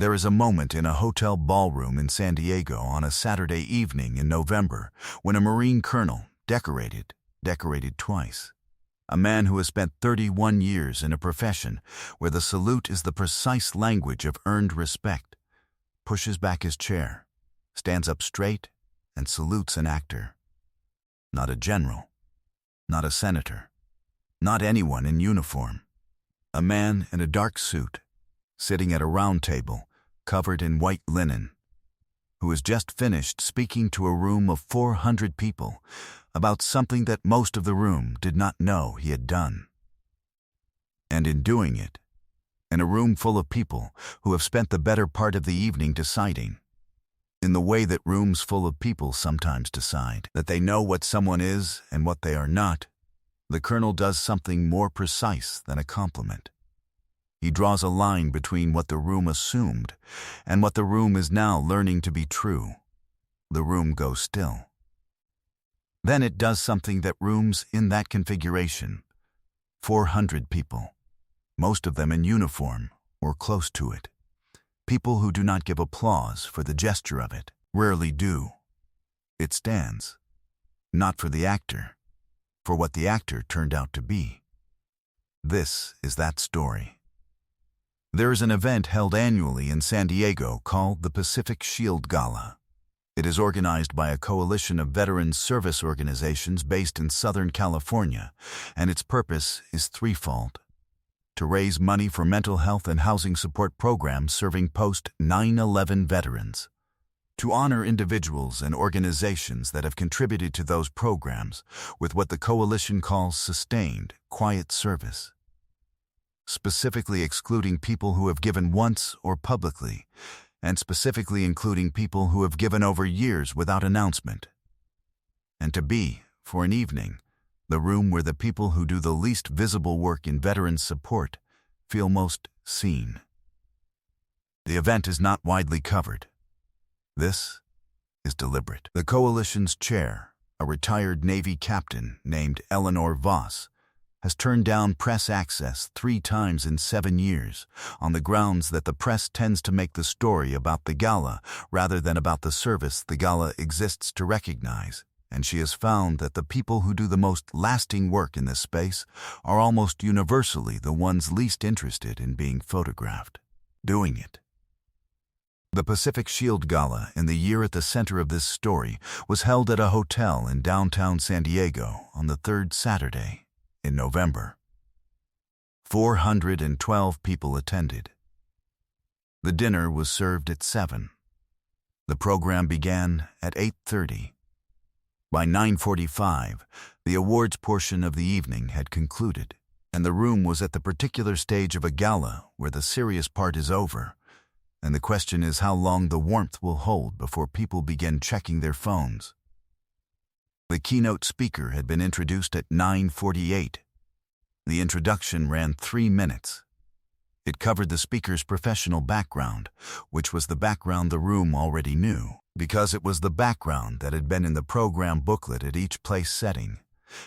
There is a moment in a hotel ballroom in San Diego on a Saturday evening in November when a Marine colonel, decorated twice, a man who has spent 31 years in a profession where the salute is the precise language of earned respect, pushes back his chair, stands up straight, and salutes an actor. Not a general, not a senator, not anyone in uniform. A man in a dark suit, sitting at a round table, covered in white linen, who has just finished speaking to a room of 400 people about something that most of the room did not know he had done. And in doing it, in a room full of people who have spent the better part of the evening deciding, in the way that rooms full of people sometimes decide, that they know what someone is and what they are not, the colonel does something more precise than a compliment. He draws a line between what the room assumed and what the room is now learning to be true. The room goes still. Then it does something that rooms in that configuration, 400 people, most of them in uniform or close to it, people who do not give applause for the gesture of it, rarely do. It stands, not for the actor, for what the actor turned out to be. This is that story. There is an event held annually in San Diego called the Pacific Shield Gala. It is organized by a coalition of veterans service organizations based in Southern California, and its purpose is threefold: to raise money for mental health and housing support programs serving post-9/11 veterans, to honor individuals and organizations that have contributed to those programs with what the coalition calls sustained, quiet service, specifically excluding people who have given once or publicly, and specifically including people who have given over years without announcement, and to be, for an evening, the room where the people who do the least visible work in veterans support feel most seen. The event is not widely covered. This is deliberate. The coalition's chair, a retired Navy captain named Eleanor Voss, has turned down press access 3 times in 7 years on the grounds that the press tends to make the story about the gala rather than about the service the gala exists to recognize, and she has found that the people who do the most lasting work in this space are almost universally the ones least interested in being photographed, doing it. The Pacific Shield Gala, in the year at the center of this story, was held at a hotel in downtown San Diego on the 3rd Saturday in November. 412 people attended. The dinner was served at 7. The program began at 8:30. By 9:45, the awards portion of the evening had concluded, and the room was at the particular stage of a gala where the serious part is over, and the question is how long the warmth will hold before people begin checking their phones. The keynote speaker had been introduced at 9:48. The introduction ran 3 minutes. It covered the speaker's professional background, which was the background the room already knew, because it was the background that had been in the program booklet at each place setting,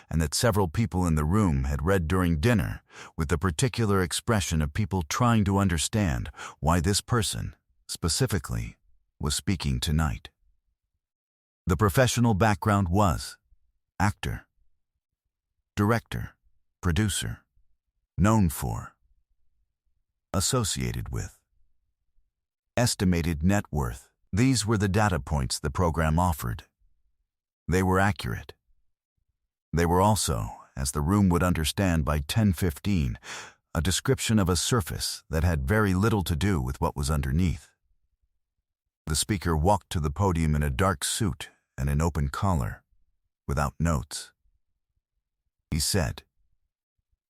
and that several people in the room had read during dinner, with the particular expression of people trying to understand why this person, specifically, was speaking tonight. The professional background was actor, director, producer, known for, associated with, estimated net worth. These were the data points the program offered. They were accurate. They were also, as the room would understand by 10:15, a description of a surface that had very little to do with what was underneath. The speaker walked to the podium in a dark suit and an open collar, without notes. He said,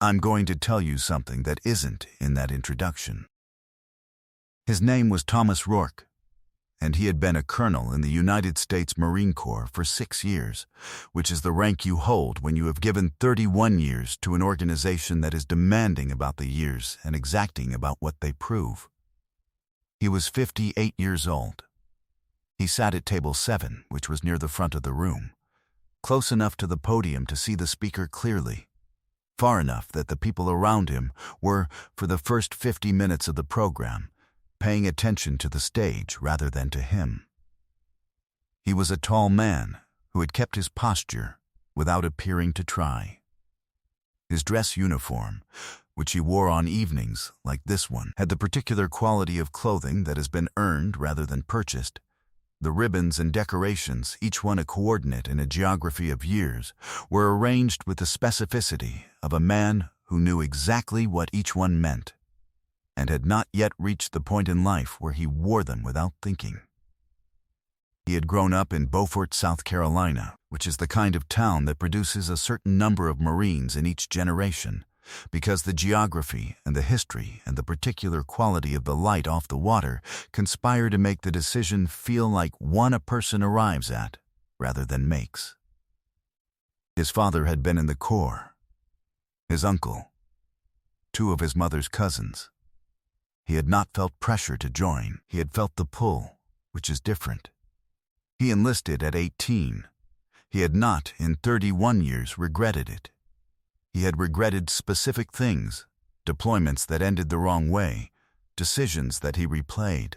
"I'm going to tell you something that isn't in that introduction." His name was Thomas Rourke, and he had been a colonel in the United States Marine Corps for 6 years, which is the rank you hold when you have given 31 years to an organization that is demanding about the years and exacting about what they prove. He was 58 years old. He sat at table 7, which was near the front of the room, close enough to the podium to see the speaker clearly, far enough that the people around him were, for the first 50 minutes of the program, paying attention to the stage rather than to him. He was a tall man who had kept his posture without appearing to try. His dress uniform, which he wore on evenings like this one, had the particular quality of clothing that has been earned rather than purchased. The ribbons and decorations, each one a coordinate in a geography of years, were arranged with the specificity of a man who knew exactly what each one meant, and had not yet reached the point in life where he wore them without thinking. He had grown up in Beaufort, South Carolina, which is the kind of town that produces a certain number of Marines in each generation, because the geography and the history and the particular quality of the light off the water conspire to make the decision feel like one a person arrives at rather than makes. His father had been in the Corps, his uncle, two of his mother's cousins. He had not felt pressure to join. He had felt the pull, which is different. He enlisted at 18. He had not, in 31 years, regretted it. He had regretted specific things, deployments that ended the wrong way, decisions that he replayed,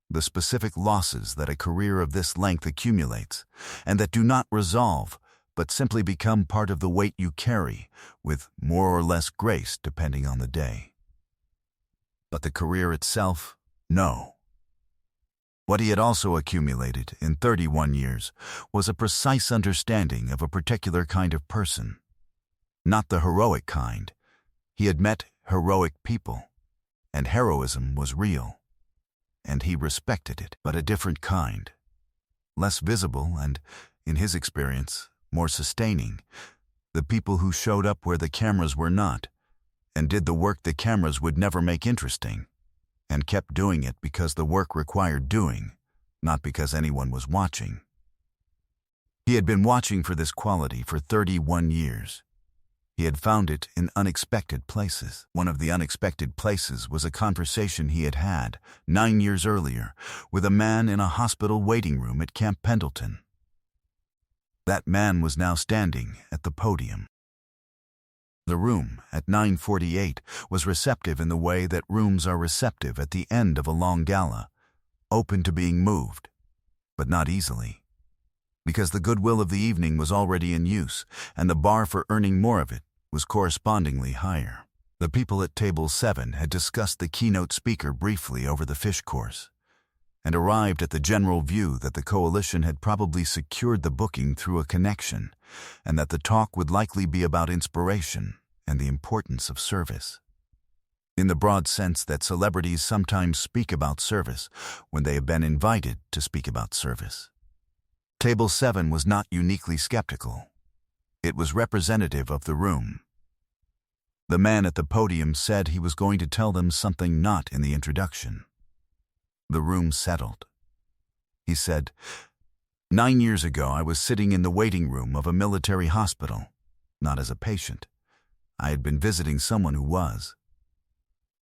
the specific losses that a career of this length accumulates, and that do not resolve, but simply become part of the weight you carry, with more or less grace depending on the day. But the career itself, no. What he had also accumulated in 31 years was a precise understanding of a particular kind of person. Not the heroic kind. He had met heroic people, and heroism was real, and he respected it, but a different kind. Less visible and, in his experience, more sustaining. The people who showed up where the cameras were not, and did the work the cameras would never make interesting, and kept doing it because the work required doing, not because anyone was watching. He had been watching for this quality for 31 years. He had found it in unexpected places. One of the unexpected places was a conversation he had had 9 years earlier with a man in a hospital waiting room at Camp Pendleton. That man was now standing at the podium. The room, at 9:48, was receptive in the way that rooms are receptive at the end of a long gala, open to being moved, but not easily, because the goodwill of the evening was already in use, and the bar for earning more of it was correspondingly higher. The people at Table 7 had discussed the keynote speaker briefly over the fish course, and arrived at the general view that the coalition had probably secured the booking through a connection, and that the talk would likely be about inspiration and the importance of service. In the broad sense that celebrities sometimes speak about service when they have been invited to speak about service. Table 7 was not uniquely skeptical. It was representative of the room. The man at the podium said he was going to tell them something not in the introduction. The room settled. He said, 9 years ago I was sitting in the waiting room of a military hospital, not as a patient. I had been visiting someone who was.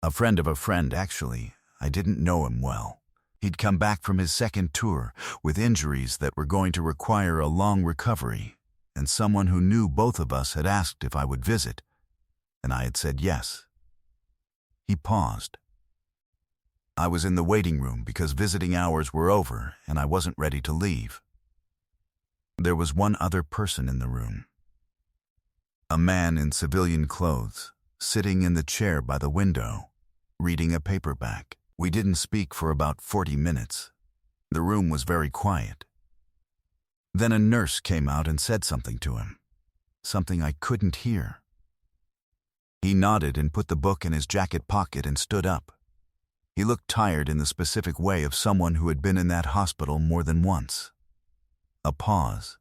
A friend of a friend, actually. I didn't know him well. He'd come back from his second tour with injuries that were going to require a long recovery, and someone who knew both of us had asked if I would visit, and I had said yes. He paused. I was in the waiting room because visiting hours were over and I wasn't ready to leave. There was one other person in the room. A man in civilian clothes, sitting in the chair by the window, reading a paperback. We didn't speak for about 40 minutes. The room was very quiet. Then a nurse came out and said something to him, something I couldn't hear. He nodded and put the book in his jacket pocket and stood up. He looked tired in the specific way of someone who had been in that hospital more than once. A pause.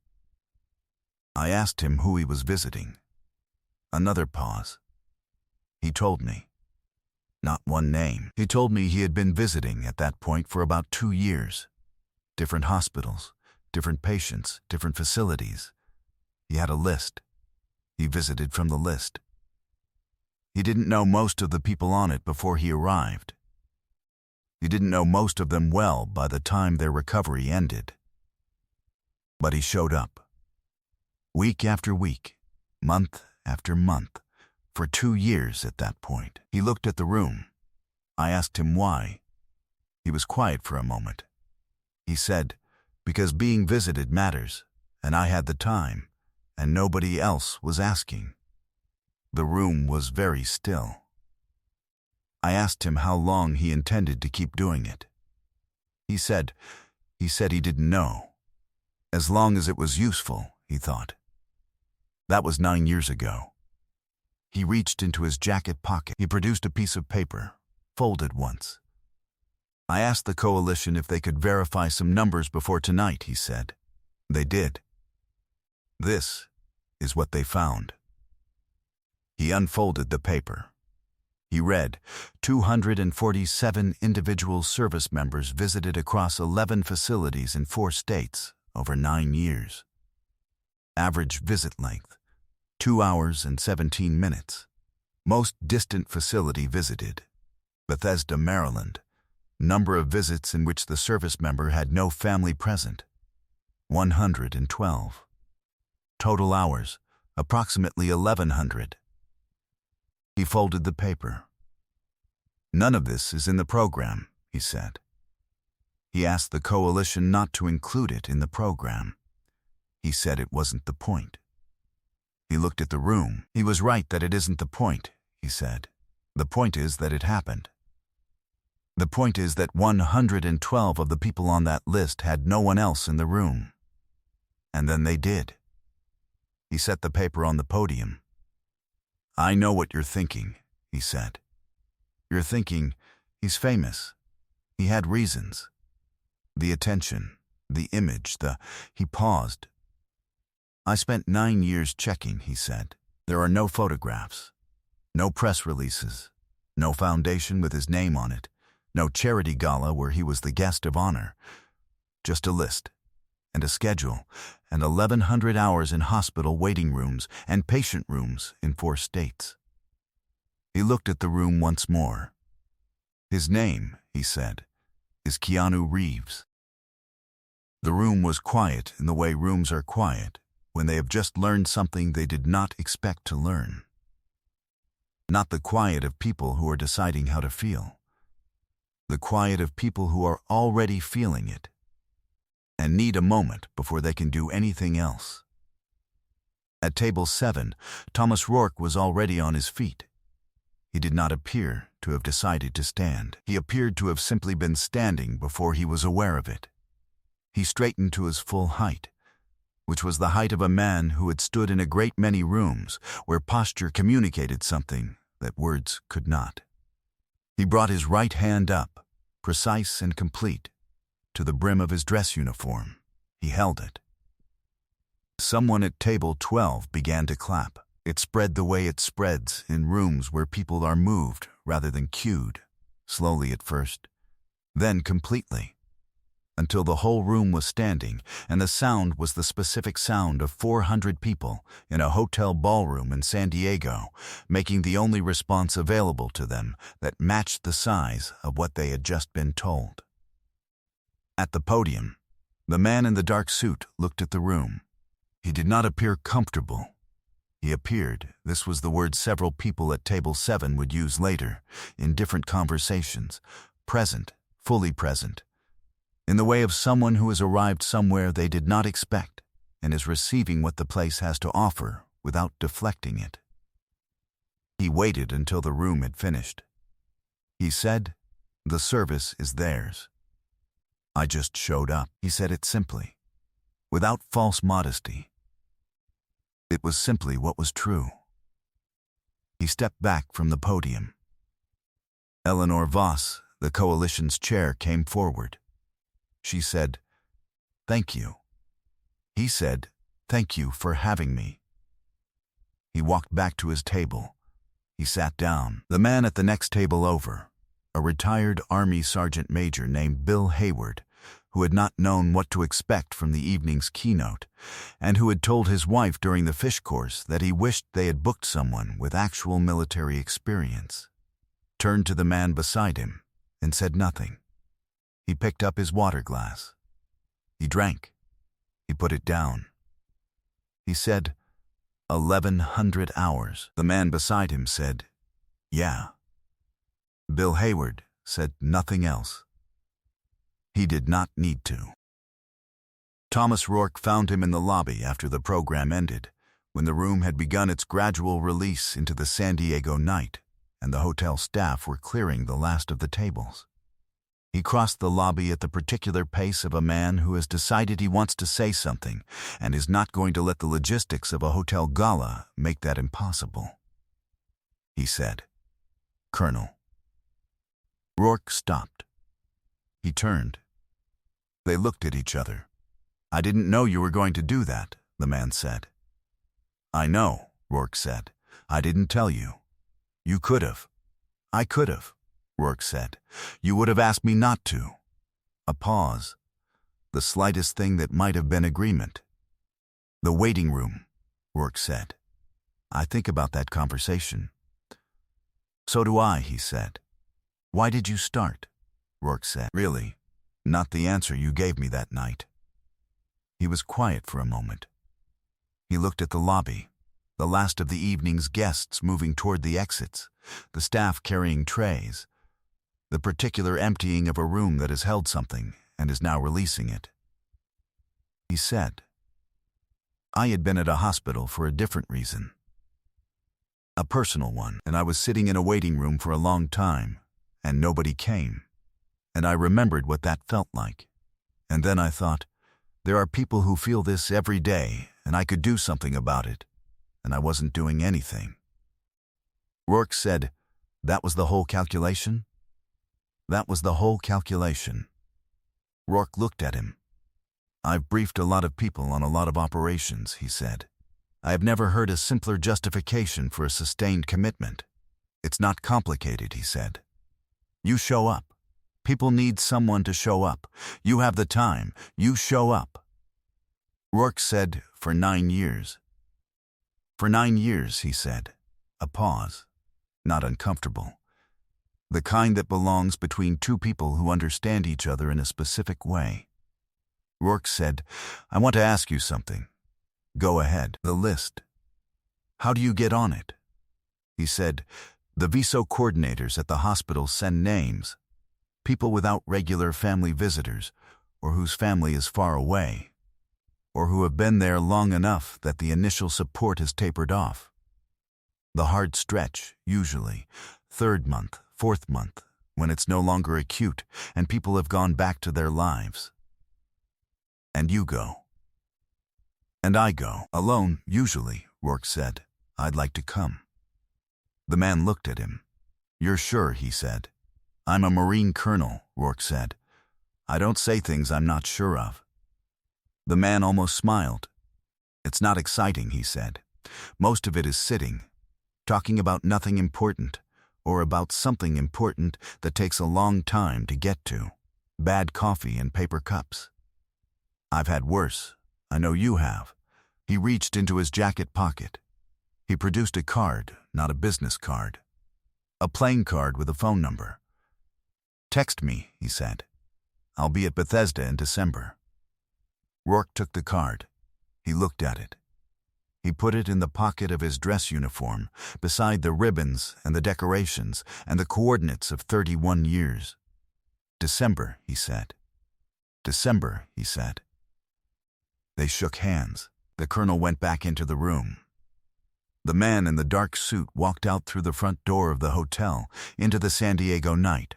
I asked him who he was visiting. Another pause. He told me. Not one name. He told me he had been visiting at that point for about 2 years. Different hospitals, different patients, different facilities. He had a list. He visited from the list. He didn't know most of the people on it before he arrived. He didn't know most of them well by the time their recovery ended. But he showed up. Week after week, month after month, for 2 years at that point. He looked at the room. I asked him why. He was quiet for a moment. He said, "Because being visited matters, and I had the time, and nobody else was asking." The room was very still. I asked him how long he intended to keep doing it. He said he didn't know. As long as it was useful, he thought. That was 9 years ago. He reached into his jacket pocket. He produced a piece of paper, folded once. I asked the coalition if they could verify some numbers before tonight, he said. They did. This is what they found. He unfolded the paper. He read, 247 individual service members visited across 11 facilities in 4 states over 9 years. Average visit length, 2 hours and 17 minutes. Most distant facility visited, Bethesda, Maryland. Number of visits in which the service member had no family present, 112. Total hours, approximately 1,100. He folded the paper. None of this is in the program, he said. He asked the coalition not to include it in the program. He said it wasn't the point. He looked at the room. He was right that it isn't the point, he said. The point is that it happened. The point is that 112 of the people on that list had no one else in the room. And then they did. He set the paper on the podium. I know what you're thinking, he said. You're thinking, he's famous. He had reasons. The attention, the image, He paused. I spent 9 years checking, he said. There are no photographs, no press releases, no foundation with his name on it, no charity gala where he was the guest of honor. Just a list, and a schedule, and 1,100 hours in hospital waiting rooms and patient rooms in 4 states. He looked at the room once more. His name, he said, is Keanu Reeves. The room was quiet in the way rooms are quiet when they have just learned something they did not expect to learn. Not the quiet of people who are deciding how to feel. The quiet of people who are already feeling it and need a moment before they can do anything else. At table 7, Thomas Rourke was already on his feet. He did not appear to have decided to stand. He appeared to have simply been standing before he was aware of it. He straightened to his full height, which was the height of a man who had stood in a great many rooms where posture communicated something that words could not. He brought his right hand up, precise and complete, to the brim of his dress uniform. He held it. Someone at table 12 began to clap. It spread the way it spreads in rooms where people are moved rather than cued, slowly at first, then completely, until the whole room was standing, and the sound was the specific sound of 400 people in a hotel ballroom in San Diego, making the only response available to them that matched the size of what they had just been told. At the podium, the man in the dark suit looked at the room. He did not appear comfortable. He appeared, this was the word several people at table 7 would use later, in different conversations, present, fully present, in the way of someone who has arrived somewhere they did not expect and is receiving what the place has to offer without deflecting it. He waited until the room had finished. He said, "The service is theirs. I just showed up." He said it simply, without false modesty. It was simply what was true. He stepped back from the podium. Eleanor Voss, the coalition's chair, came forward. She said, "Thank you." He said, "Thank you for having me." He walked back to his table. He sat down. The man at the next table over, a retired Army Sergeant Major named Bill Hayward, who had not known what to expect from the evening's keynote, and who had told his wife during the fish course that he wished they had booked someone with actual military experience, turned to the man beside him and said nothing. He picked up his water glass. He drank. He put it down. He said, 1,100 hours. The man beside him said, "Yeah." Bill Hayward said nothing else. He did not need to. Thomas Rourke found him in the lobby after the program ended, when the room had begun its gradual release into the San Diego night, and the hotel staff were clearing the last of the tables. He crossed the lobby at the particular pace of a man who has decided he wants to say something and is not going to let the logistics of a hotel gala make that impossible. He said, "Colonel." Rourke stopped. He turned. They looked at each other. "I didn't know you were going to do that," the man said. "I know," Rourke said. "I didn't tell you." "You could have." "I could have," Rourke said. "You would have asked me not to." A pause. The slightest thing that might have been agreement. "The waiting room," Rourke said. "I think about that conversation." "So do I," he said. "Why did you start?" Rourke said. "Really, not the answer you gave me that night." He was quiet for a moment. He looked at the lobby, the last of the evening's guests moving toward the exits, the staff carrying trays, the particular emptying of a room that has held something and is now releasing it. He said, "I had been at a hospital for a different reason. A personal one, and I was sitting in a waiting room for a long time, and nobody came. And I remembered what that felt like. And then I thought, there are people who feel this every day, and I could do something about it. And I wasn't doing anything." Rourke said, "That was the whole calculation?" "That was the whole calculation." Rourke looked at him. "I've briefed a lot of people on a lot of operations," he said. "I have never heard a simpler justification for a sustained commitment. It's not complicated," he said. "You show up. People need someone to show up. You have the time. You show up." Rourke said, "For 9 years." "For 9 years," he said. A pause. Not uncomfortable. The kind that belongs between two people who understand each other in a specific way. Rourke said, "I want to ask you something." "Go ahead." "The list. How do you get on it?" He said, "The VSO coordinators at the hospital send names. People without regular family visitors, or whose family is far away, or who have been there long enough that the initial support has tapered off. The hard stretch, usually, 3rd month, 4th month, when it's no longer acute and people have gone back to their lives. And you go." "And I go. Alone, usually," Rourke said. "I'd like to come." The man looked at him. "You're sure?" he said. "I'm a Marine colonel," Rourke said. "I don't say things I'm not sure of." The man almost smiled. "It's not exciting," he said. "Most of it is sitting, talking about nothing important, or about something important that takes a long time to get to. Bad coffee and paper cups. I've had worse. I know you have." He reached into his jacket pocket. He produced a card, not a business card. A playing card with a phone number. "Text me," he said. "I'll be at Bethesda in December." Rourke took the card. He looked at it. He put it in the pocket of his dress uniform, beside the ribbons and the decorations and the coordinates of 31 years. "December," he said. "December," he said. They shook hands. The colonel went back into the room. The man in the dark suit walked out through the front door of the hotel into the San Diego night,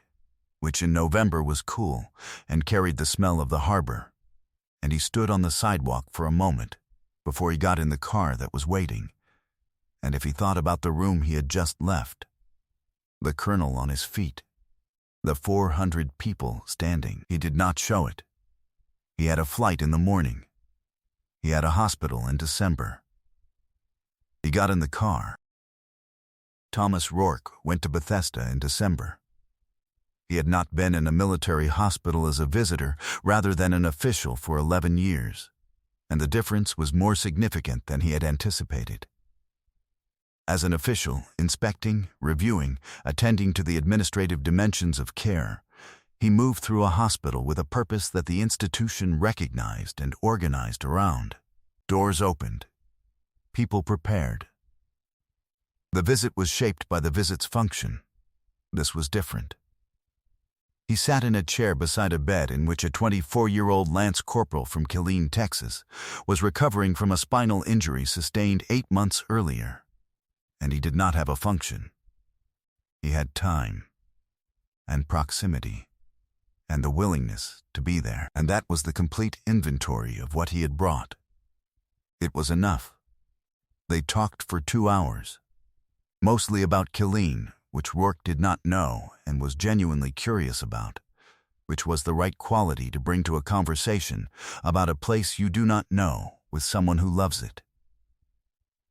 which in November was cool and carried the smell of the harbor, and he stood on the sidewalk for a moment before he got in the car that was waiting, and if he thought about the room he had just left, the colonel on his feet, the 400 people standing, he did not show it. He had a flight in the morning. He had a hospital in December. He got in the car. Thomas Rourke went to Bethesda in December. He had not been in a military hospital as a visitor rather than an official for 11 years, and the difference was more significant than he had anticipated. As an official, inspecting, reviewing, attending to the administrative dimensions of care, he moved through a hospital with a purpose that the institution recognized and organized around. Doors opened. People prepared. The visit was shaped by the visit's function. This was different. He sat in a chair beside a bed in which a 24-year-old Lance Corporal from Killeen, Texas, was recovering from a spinal injury sustained 8 months earlier. And he did not have a function. He had time, and proximity, and the willingness to be there. And that was the complete inventory of what he had brought. It was enough. They talked for 2 hours, mostly about Killeen, which Rourke did not know and was genuinely curious about, which was the right quality to bring to a conversation about a place you do not know with someone who loves it.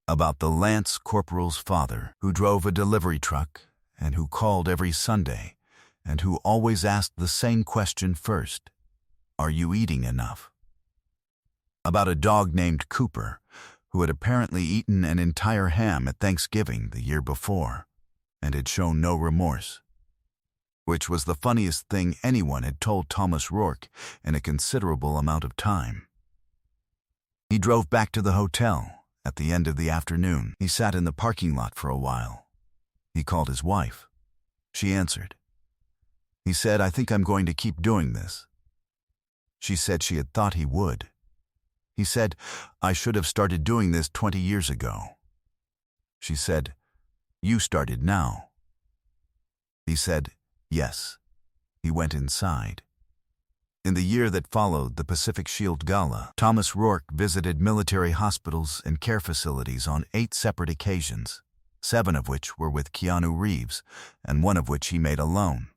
About the Lance Corporal's father, who drove a delivery truck and who called every Sunday and who always asked the same question first: "Are you eating enough?" About a dog named Cooper, who had apparently eaten an entire ham at Thanksgiving the year before and had shown no remorse, which was the funniest thing anyone had told Thomas Rourke in a considerable amount of time. He drove back to the hotel at the end of the afternoon. He sat in the parking lot for a while. He called his wife. She answered. He said, "I think I'm going to keep doing this." She said she had thought he would. He said, "I should have started doing this 20 years ago." She said, "You started now." He said, "Yes." He went inside. In the year that followed the Pacific Shield Gala, Thomas Rourke visited military hospitals and care facilities on 8 separate occasions, 7 of which were with Keanu Reeves, and 1 of which he made alone.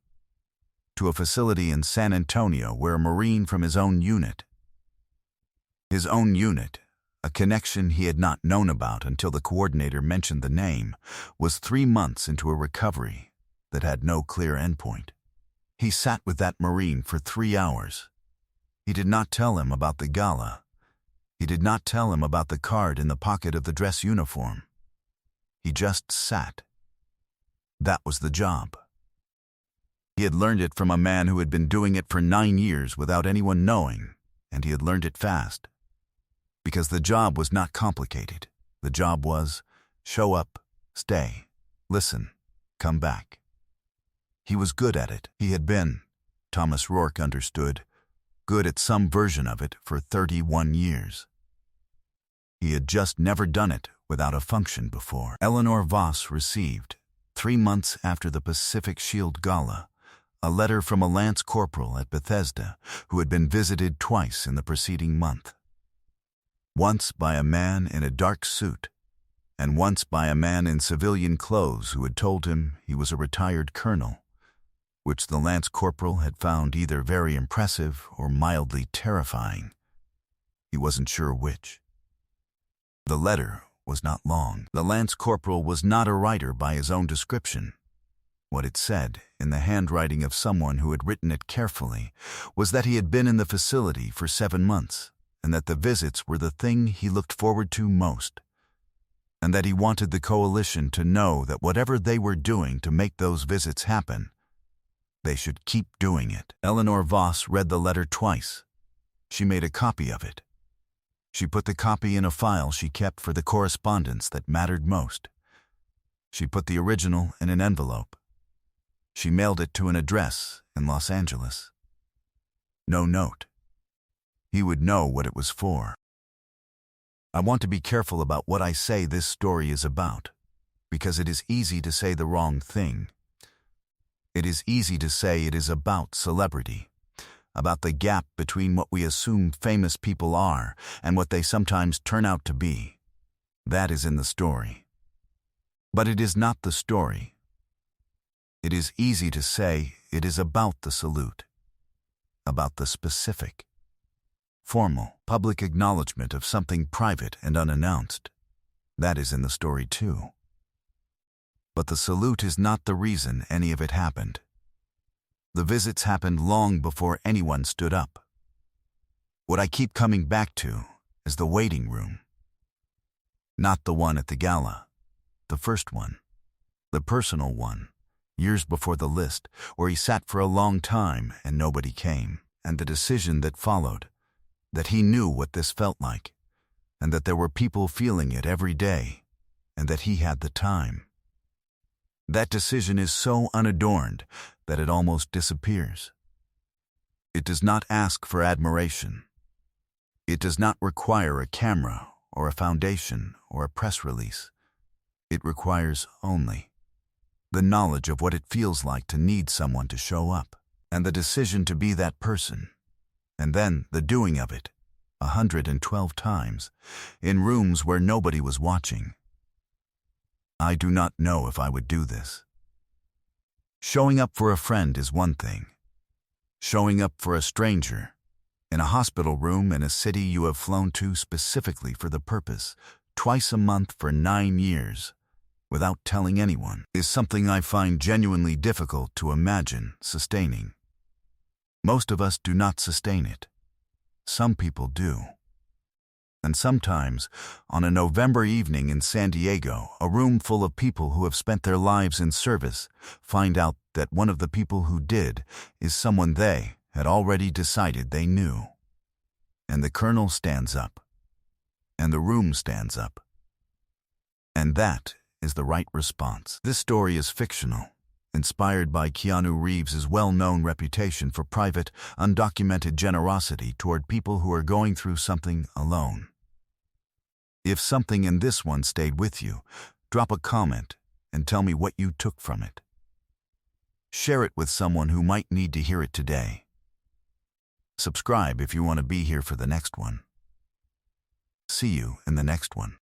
To a facility in San Antonio where a Marine from his own unit, a connection he had not known about until the coordinator mentioned the name, was 3 months into a recovery that had no clear endpoint. He sat with that Marine for 3 hours. He did not tell him about the gala. He did not tell him about the card in the pocket of the dress uniform. He just sat. That was the job. He had learned it from a man who had been doing it for 9 years without anyone knowing, and he had learned it fast. Because the job was not complicated. The job was, show up, stay, listen, come back. He was good at it. He had been, Thomas Rourke understood, good at some version of it for 31 years. He had just never done it without a function before. Eleanor Voss received, 3 months after the Pacific Shield Gala, a letter from a Lance Corporal at Bethesda who had been visited twice in the preceding month. Once by a man in a dark suit, and once by a man in civilian clothes who had told him he was a retired colonel, which the Lance Corporal had found either very impressive or mildly terrifying. He wasn't sure which. The letter was not long. The Lance Corporal was not a writer by his own description. What it said, in the handwriting of someone who had written it carefully, was that he had been in the facility for 7 months, and that the visits were the thing he looked forward to most, and that he wanted the coalition to know that whatever they were doing to make those visits happen, they should keep doing it. Eleanor Voss read the letter twice. She made a copy of it. She put the copy in a file she kept for the correspondence that mattered most. She put the original in an envelope. She mailed it to an address in Los Angeles. No note. He would know what it was for. I want to be careful about what I say this story is about, because it is easy to say the wrong thing. It is easy to say it is about celebrity, about the gap between what we assume famous people are and what they sometimes turn out to be. That is in the story. But it is not the story. It is easy to say it is about the salute, about the specific, formal, public acknowledgement of something private and unannounced. That is in the story too. But the salute is not the reason any of it happened. The visits happened long before anyone stood up. What I keep coming back to is the waiting room. Not the one at the gala, the first one, the personal one, years before the list, where he sat for a long time and nobody came, and the decision that followed, that he knew what this felt like, and that there were people feeling it every day, and that he had the time. That decision is so unadorned that it almost disappears. It does not ask for admiration. It does not require a camera or a foundation or a press release. It requires only the knowledge of what it feels like to need someone to show up, and the decision to be that person, and then the doing of it 112 times in rooms where nobody was watching. I do not know if I would do this. Showing up for a friend is one thing. Showing up for a stranger in a hospital room in a city you have flown to specifically for the purpose, twice a month for 9 years, without telling anyone, is something I find genuinely difficult to imagine sustaining. Most of us do not sustain it. Some people do. And sometimes, on a November evening in San Diego, a room full of people who have spent their lives in service find out that one of the people who did is someone they had already decided they knew. And the colonel stands up. And the room stands up. And that is the right response. This story is fictional, inspired by Keanu Reeves' well-known reputation for private, undocumented generosity toward people who are going through something alone. If something in this one stayed with you, drop a comment and tell me what you took from it. Share it with someone who might need to hear it today. Subscribe if you want to be here for the next one. See you in the next one.